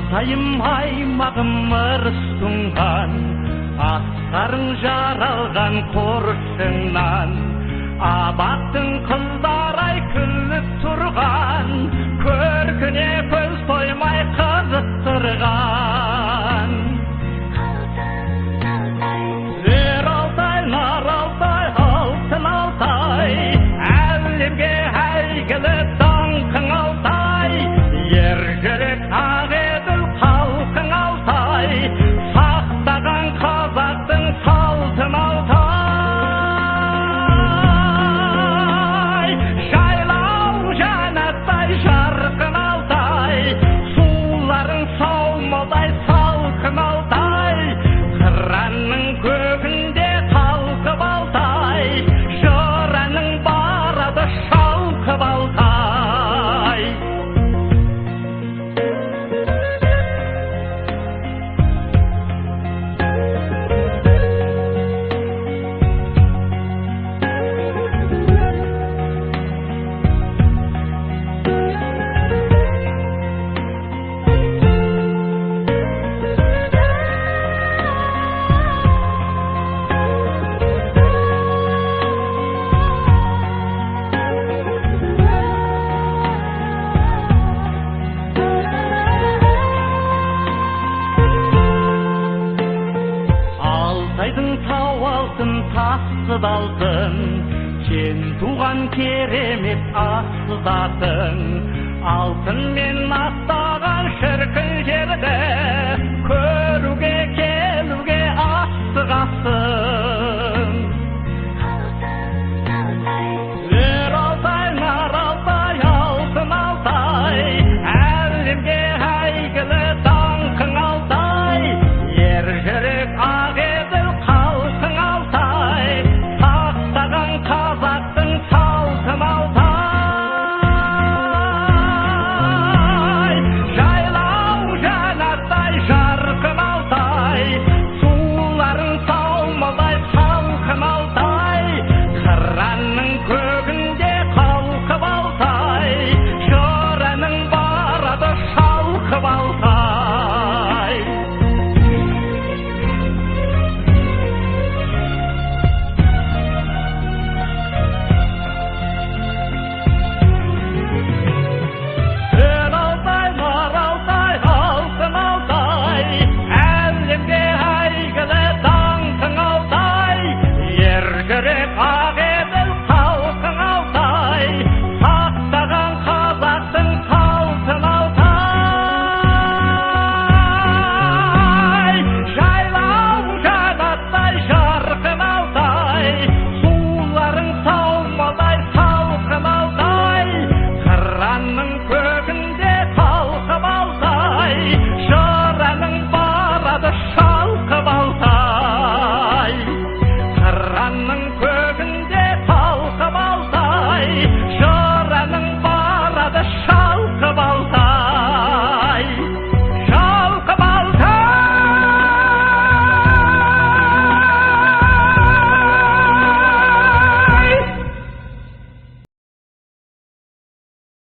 Алтайым аймағым ырысуңған, астарың жаралған қоршыңнан, абақтың қыздарай күліп тұрған, көркіне көз тоймай қызықтырған. Зер Алтай, нар Алтай, алтын Алтай, әлемге әйгілі даңқың Алтай, ержүрек ағеділ халқың Алтай, сақтаған қазақтың салтын Алтай. Жайлау жәннаттай жарқын Алтай, суларың саумалдай салқын Алтай, қыранның көгінде қалқып Алтай, жыраның барады шалқып Алтай. Алтайдың тау алтын, тассыз алтын, сен туған керемет асылдатың. Алтынмен астаған шіркін жерді, көруге келуге асығасың.